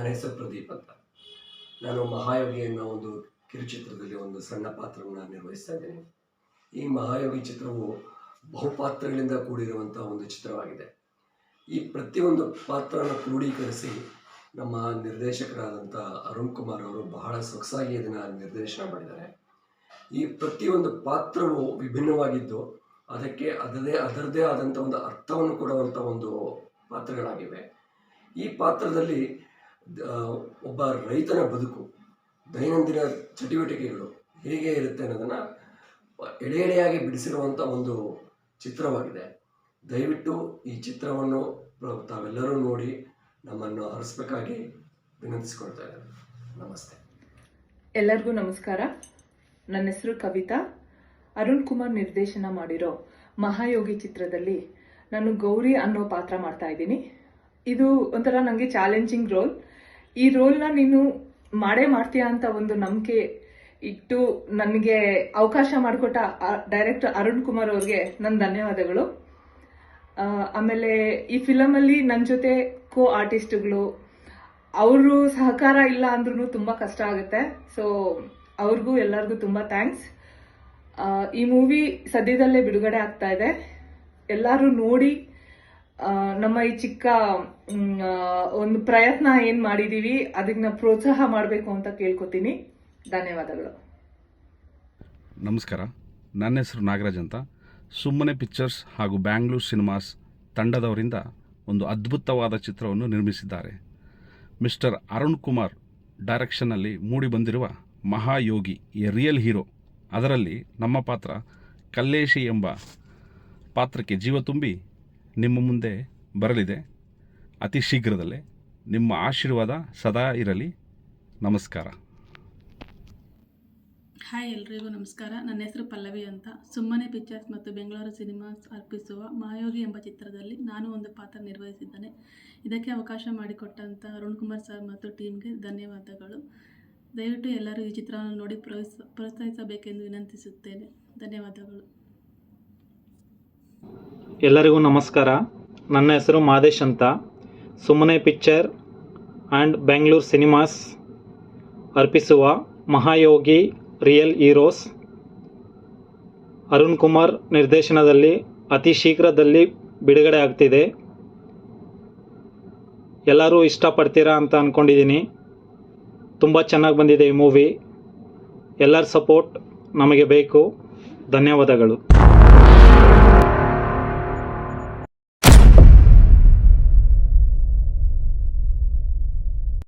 ನನ್ನ ಹೆಸರು ಪ್ರದೀಪ್ ಅಂತ. ನಾನು ಮಹಾಯೋಗಿ ಅನ್ನೋ ಒಂದು ಕಿರುಚಿತ್ರದಲ್ಲಿ ಒಂದು ಸಣ್ಣ ಪಾತ್ರವನ್ನು ನಿರ್ವಹಿಸ್ತಾ ಇದ್ದೇನೆ. ಈ ಮಹಾಯೋಗಿ ಚಿತ್ರವು ಬಹುಪಾತ್ರಗಳಿಂದ ಕೂಡಿರುವಂಥ ಒಂದು ಚಿತ್ರವಾಗಿದೆ. ಈ ಪ್ರತಿಯೊಂದು ಪಾತ್ರನ ಕ್ರೋಢೀಕರಿಸಿ ನಮ್ಮ ನಿರ್ದೇಶಕರಾದಂಥ ಅರುಣ್ ಕುಮಾರ್ ಅವರು ಬಹಳ ಸೊಗಸಾಗಿ ಇದನ್ನು ನಿರ್ದೇಶನ ಮಾಡಿದ್ದಾರೆ. ಈ ಪ್ರತಿಯೊಂದು ಪಾತ್ರವು ವಿಭಿನ್ನವಾಗಿದ್ದು ಅದಕ್ಕೆ ಅದರದೇ ಆದಂಥ ಒಂದು ಅರ್ಥವನ್ನು ಕೊಡುವಂಥ ಒಂದು ಪಾತ್ರಗಳಾಗಿವೆ. ಈ ಪಾತ್ರದಲ್ಲಿ ಒಬ್ಬ ರೈತನ ಬದುಕು, ದೈನಂದಿನ ಚಟುವಟಿಕೆಗಳು ಹೇಗೆ ಇರುತ್ತೆ ಅನ್ನೋದನ್ನು ಎಳೆಯಾಗಿ ಬಿಡಿಸಿರುವಂಥ ಒಂದು ಚಿತ್ರವಾಗಿದೆ. ದಯವಿಟ್ಟು ಈ ಚಿತ್ರವನ್ನು ತಾವೆಲ್ಲರೂ ನೋಡಿ ನಮ್ಮನ್ನು ಹರಿಸಬೇಕಾಗಿ ವಿನಂತಿಸಿಕೊಳ್ತಾ ಇದ್ದೇನೆ. ನಮಸ್ತೆ. ಎಲ್ಲರಿಗೂ ನಮಸ್ಕಾರ. ನನ್ನ ಹೆಸರು ಕವಿತಾ. ಅರುಣ್ ಕುಮಾರ್ ನಿರ್ದೇಶನ ಮಾಡಿರೋ ಮಹಾಯೋಗಿ ಚಿತ್ರದಲ್ಲಿ ನಾನು ಗೌರಿ ಅನ್ನೋ ಪಾತ್ರ ಮಾಡ್ತಾ ಇದ್ದೀನಿ. ಇದು ಒಂಥರ ನನಗೆ ಚಾಲೆಂಜಿಂಗ್ ರೋಲ್. ಈ ರೋಲ್ನ ನೀನು ಮಾಡೇ ಮಾಡ್ತೀಯಾ ಅಂತ ಒಂದು ನಂಬಿಕೆ ಇಟ್ಟು ನನಗೆ ಅವಕಾಶ ಮಾಡಿಕೊಟ್ಟ ಡೈರೆಕ್ಟರ್ ಅರುಣ್ ಕುಮಾರ್ ಅವ್ರಿಗೆ ನನ್ನ ಧನ್ಯವಾದಗಳು. ಆಮೇಲೆ ಈ ಫಿಲಮಲ್ಲಿ ನನ್ನ ಜೊತೆ ಕೋ ಆರ್ಟಿಸ್ಟ್ಗಳು ಅವರು ಸಹಕಾರ ಇಲ್ಲ ಅಂದ್ರೂ ತುಂಬ ಕಷ್ಟ ಆಗುತ್ತೆ. ಸೊ ಅವ್ರಿಗೂ ಎಲ್ಲರಿಗೂ ತುಂಬ ಥ್ಯಾಂಕ್ಸ್. ಈ ಮೂವಿ ಸದ್ಯದಲ್ಲೇ ಬಿಡುಗಡೆ ಆಗ್ತಾ ಇದೆ. ಎಲ್ಲರೂ ನೋಡಿ ನಮ್ಮ ಈ ಚಿಕ್ಕ ಒಂದು ಪ್ರಯತ್ನ ಏನು ಮಾಡಿದ್ದೀವಿ ಅದನ್ನ ಪ್ರೋತ್ಸಾಹ ಮಾಡಬೇಕು ಅಂತ ಕೇಳ್ಕೊತೀನಿ. ಧನ್ಯವಾದಗಳು. ನಮಸ್ಕಾರ. ನನ್ನ ಹೆಸರು ನಾಗರಾಜ್ ಅಂತ. ಸುಮ್ಮನೆ ಪಿಕ್ಚರ್ಸ್ ಹಾಗೂ ಬ್ಯಾಂಗ್ಳೂರ್ ಸಿನಿಮಾಸ್ ತಂಡದವರಿಂದ ಒಂದು ಅದ್ಭುತವಾದ ಚಿತ್ರವನ್ನು ನಿರ್ಮಿಸಿದ್ದಾರೆ. ಮಿಸ್ಟರ್ ಅರುಣ್ ಕುಮಾರ್ ಡೈರೆಕ್ಷನ್ನಲ್ಲಿ ಮೂಡಿ ಬಂದಿರುವ ಮಹಾಯೋಗಿ ಎ ರಿಯಲ್ ಹೀರೋ, ಅದರಲ್ಲಿ ನಮ್ಮ ಪಾತ್ರ ಕಲ್ಲೇಶಿ ಎಂಬ ಪಾತ್ರಕ್ಕೆ ಜೀವ ತುಂಬಿ ನಿಮ್ಮ ಮುಂದೆ ಬರಲಿದೆ ಅತಿ ಶೀಘ್ರದಲ್ಲೇ. ನಿಮ್ಮ ಆಶೀರ್ವಾದ ಸದಾ ಇರಲಿ. ನಮಸ್ಕಾರ. ಹಾಯ್, ಎಲ್ರಿಗೂ ನಮಸ್ಕಾರ. ನನ್ನ ಹೆಸರು ಪಲ್ಲವಿ ಅಂತ. ಸುಮ್ಮನೆ ಪಿಕ್ಚರ್ಸ್ ಮತ್ತು ಬೆಂಗಳೂರು ಸಿನಿಮಾಸ್ ಅರ್ಪಿಸುವ ಮಹಾಯೋಗಿ ಎಂಬ ಚಿತ್ರದಲ್ಲಿ ನಾನು ಒಂದು ಪಾತ್ರ ನಿರ್ವಹಿಸಿದ್ದೇನೆ. ಇದಕ್ಕೆ ಅವಕಾಶ ಮಾಡಿಕೊಟ್ಟಂಥ ಅರುಣ್ ಕುಮಾರ್ ಸರ್ ಮತ್ತು ಟೀಮ್ಗೆ ಧನ್ಯವಾದಗಳು. ದಯವಿಟ್ಟು ಎಲ್ಲರೂ ಈ ಚಿತ್ರವನ್ನು ನೋಡಿ ಪ್ರೋತ್ಸಾಹಿಸಬೇಕೆಂದು ವಿನಂತಿಸುತ್ತೇನೆ. ಧನ್ಯವಾದಗಳು. ಎಲ್ಲರಿಗೂ ನಮಸ್ಕಾರ. ನನ್ನ ಹೆಸರು ಮಾದೇಶ್ ಅಂತ. ಸುಮ್ಮನೆ ಪಿಕ್ಚರ್ ಆ್ಯಂಡ್ ಬೆಂಗಳೂರು ಸಿನಿಮಾಸ್ ಅರ್ಪಿಸುವ ಮಹಾಯೋಗಿ ರಿಯಲ್ ಹೀರೋಸ್ ಅರುಣ್ ಕುಮಾರ್ ನಿರ್ದೇಶನದಲ್ಲಿ ಅತಿ ಶೀಘ್ರದಲ್ಲಿ ಬಿಡುಗಡೆ ಆಗ್ತಿದೆ. ಎಲ್ಲರೂ ಇಷ್ಟಪಡ್ತೀರಾ ಅಂತ ಅಂದ್ಕೊಂಡಿದ್ದೀನಿ. ತುಂಬ ಚೆನ್ನಾಗಿ ಬಂದಿದೆ ಈ ಮೂವಿ. ಎಲ್ಲರ ಸಪೋರ್ಟ್ ನಮಗೆ ಬೇಕು. ಧನ್ಯವಾದಗಳು.